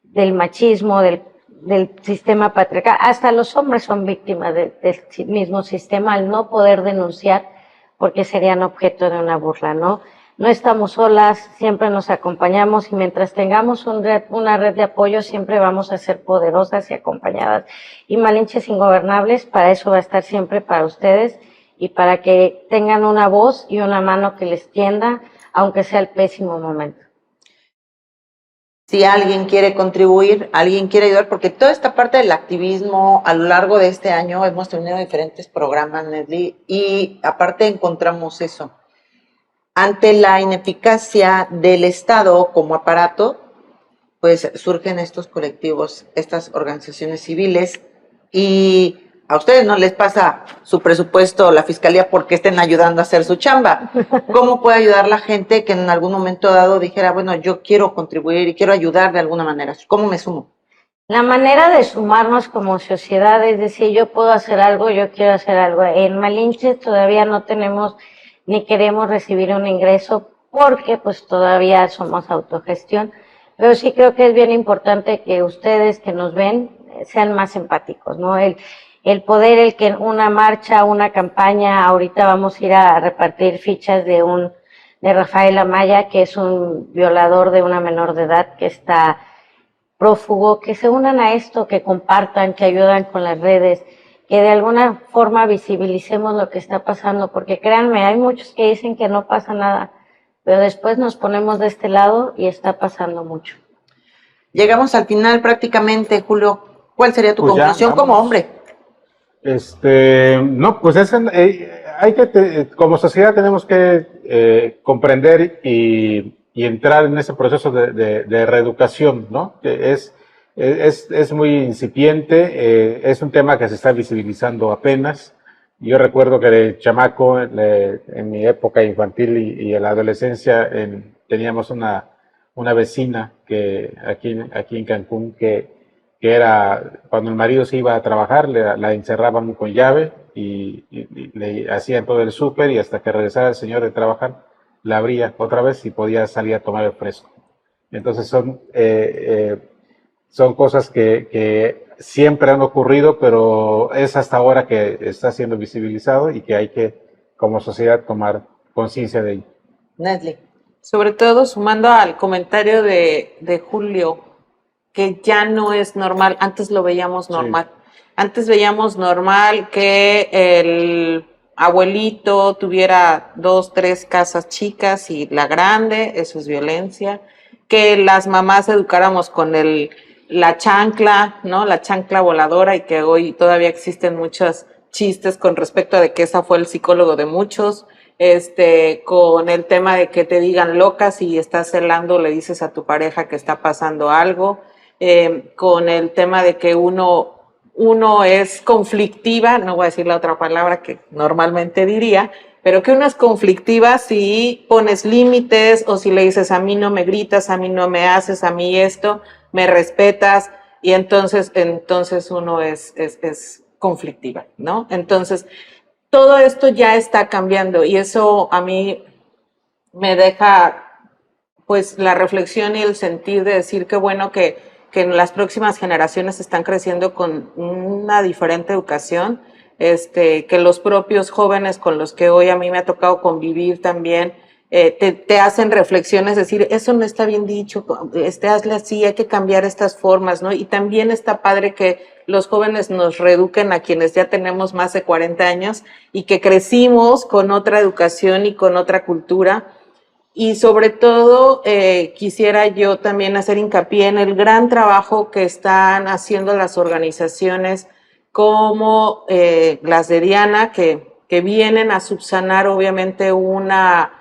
del machismo, del sistema patriarcal. Hasta los hombres son víctimas del mismo sistema al no poder denunciar porque serían objeto de una burla, ¿no? No estamos solas, siempre nos acompañamos y mientras tengamos una red de apoyo siempre vamos a ser poderosas y acompañadas. Y Malinches Ingobernables para eso va a estar siempre para ustedes y para que tengan una voz y una mano que les tienda, aunque sea el pésimo momento. Si alguien quiere contribuir, alguien quiere ayudar, porque toda esta parte del activismo a lo largo de este año hemos tenido diferentes programas, Nesli, y aparte encontramos eso. Ante la ineficacia del Estado como aparato, pues surgen estos colectivos, estas organizaciones civiles, y a ustedes no les pasa su presupuesto, la fiscalía, porque estén ayudando a hacer su chamba. ¿Cómo puede ayudar la gente que en algún momento dado dijera, bueno, yo quiero contribuir y quiero ayudar de alguna manera? ¿Cómo me sumo? La manera de sumarnos como sociedad es decir, yo puedo hacer algo, yo quiero hacer algo. En Malinches todavía no tenemos ni queremos recibir un ingreso porque pues todavía somos autogestión, pero sí creo que es bien importante que ustedes que nos ven sean más empáticos, ¿no? El poder, el que una marcha, una campaña, ahorita vamos a ir a repartir fichas de Rafael Amaya, que es un violador de una menor de edad que está prófugo, que se unan a esto, que compartan, que ayudan con las redes, que de alguna forma visibilicemos lo que está pasando, porque créanme, hay muchos que dicen que no pasa nada, pero después nos ponemos de este lado y está pasando mucho. Llegamos al final prácticamente, Julio. ¿Cuál sería tu conclusión como hombre? No, pues como sociedad tenemos que comprender y entrar en ese proceso de reeducación, ¿no? Que es muy incipiente, es un tema que se está visibilizando apenas. Yo recuerdo que de chamaco, en mi época infantil y en la adolescencia, teníamos una vecina que aquí en Cancún que era, cuando el marido se iba a trabajar, la encerraban con llave y le hacían todo el súper, y hasta que regresara el señor de trabajar, la abría otra vez y podía salir a tomar el fresco. Entonces son cosas que siempre han ocurrido, pero es hasta ahora que está siendo visibilizado y que hay que, como sociedad, tomar conciencia de ello. Nesli. Sobre todo sumando al comentario de Julio, que ya no es normal, antes lo veíamos normal. Sí. Antes veíamos normal que el abuelito tuviera 2, 3 casas chicas y la grande, eso es violencia. Que las mamás educáramos con la chancla, ¿no? La chancla voladora, y que hoy todavía existen muchos chistes con respecto a de que esa fue el psicólogo de muchos. Con el tema de que te digan loca si estás celando, le dices a tu pareja que está pasando algo. Con el tema de que uno es conflictiva, no voy a decir la otra palabra que normalmente diría, pero que uno es conflictiva si pones límites o si le dices a mí no me gritas, a mí no me haces, a mí esto, me respetas, y entonces uno es conflictiva, ¿no? Entonces, todo esto ya está cambiando y eso a mí me deja pues la reflexión y el sentir de decir que bueno que las próximas generaciones están creciendo con una diferente educación, que los propios jóvenes con los que hoy a mí me ha tocado convivir también, te hacen reflexiones, decir, eso no está bien dicho, hazle así, hay que cambiar estas formas, ¿no? Y también está padre que los jóvenes nos reeduquen a quienes ya tenemos más de 40 años y que crecimos con otra educación y con otra cultura. Y sobre todo, quisiera yo también hacer hincapié en el gran trabajo que están haciendo las organizaciones como las de Diana, que vienen a subsanar obviamente una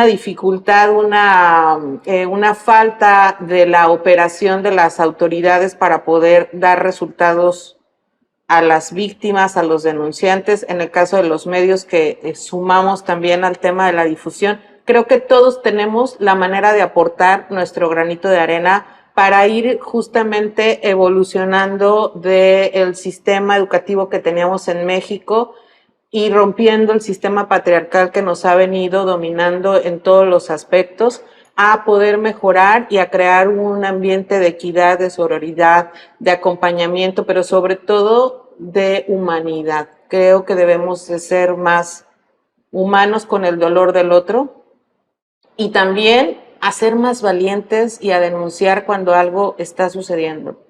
dificultad, una falta de la operación de las autoridades para poder dar resultados a las víctimas, a los denunciantes. En el caso de los medios que sumamos también al tema de la difusión, creo que todos tenemos la manera de aportar nuestro granito de arena para ir justamente evolucionando del sistema educativo que teníamos en México y rompiendo el sistema patriarcal que nos ha venido dominando en todos los aspectos, a poder mejorar y a crear un ambiente de equidad, de sororidad, de acompañamiento, pero sobre todo de humanidad. Creo que debemos de ser más humanos con el dolor del otro y también a ser más valientes y a denunciar cuando algo está sucediendo.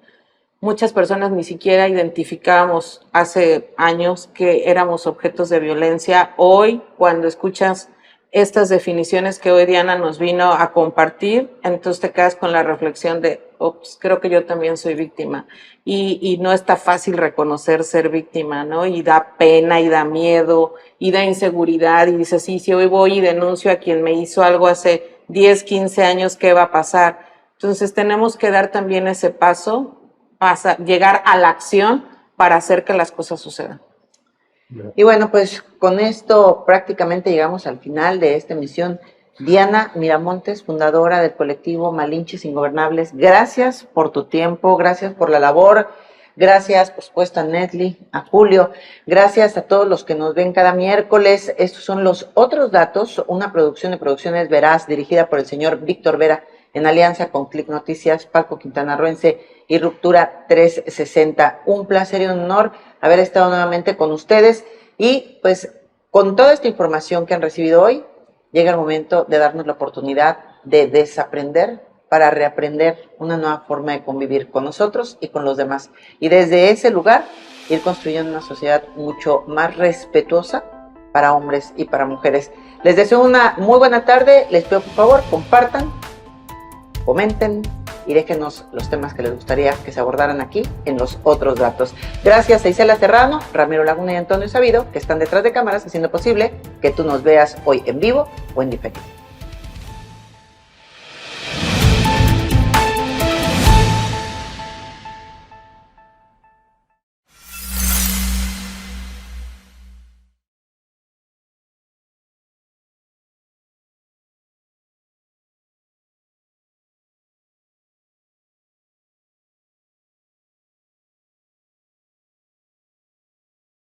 Muchas personas ni siquiera identificábamos hace años que éramos objetos de violencia. Hoy, cuando escuchas estas definiciones que hoy Diana nos vino a compartir, entonces te quedas con la reflexión de, ops, creo que yo también soy víctima. Y no está fácil reconocer ser víctima, ¿no? Y da pena, y da miedo, y da inseguridad, y dices, sí, si hoy voy y denuncio a quien me hizo algo hace 10, 15 años, ¿qué va a pasar? Entonces tenemos que dar también ese paso, llegar a la acción para hacer que las cosas sucedan. Y bueno, pues con esto prácticamente llegamos al final de esta emisión. Diana Miramontes, fundadora del colectivo Malinches Ingobernables, gracias por tu tiempo, gracias por la labor, gracias por supuesto a Netly, a Julio, gracias a todos los que nos ven cada miércoles. Estos son los otros datos, una producción de Producciones Veraz dirigida por el señor Víctor Vera en alianza con Click Noticias, Paco Quintanarroense y Ruptura 360. Un placer y un honor haber estado nuevamente con ustedes y pues con toda esta información que han recibido hoy, llega el momento de darnos la oportunidad de desaprender para reaprender una nueva forma de convivir con nosotros y con los demás. Y desde ese lugar ir construyendo una sociedad mucho más respetuosa para hombres y para mujeres. Les deseo una muy buena tarde, les pido por favor compartan, comenten y déjenos los temas que les gustaría que se abordaran aquí en los otros datos. Gracias a Isela Serrano, Ramiro Laguna y Antonio Sabido, que están detrás de cámaras haciendo posible que tú nos veas hoy en vivo o en diferido.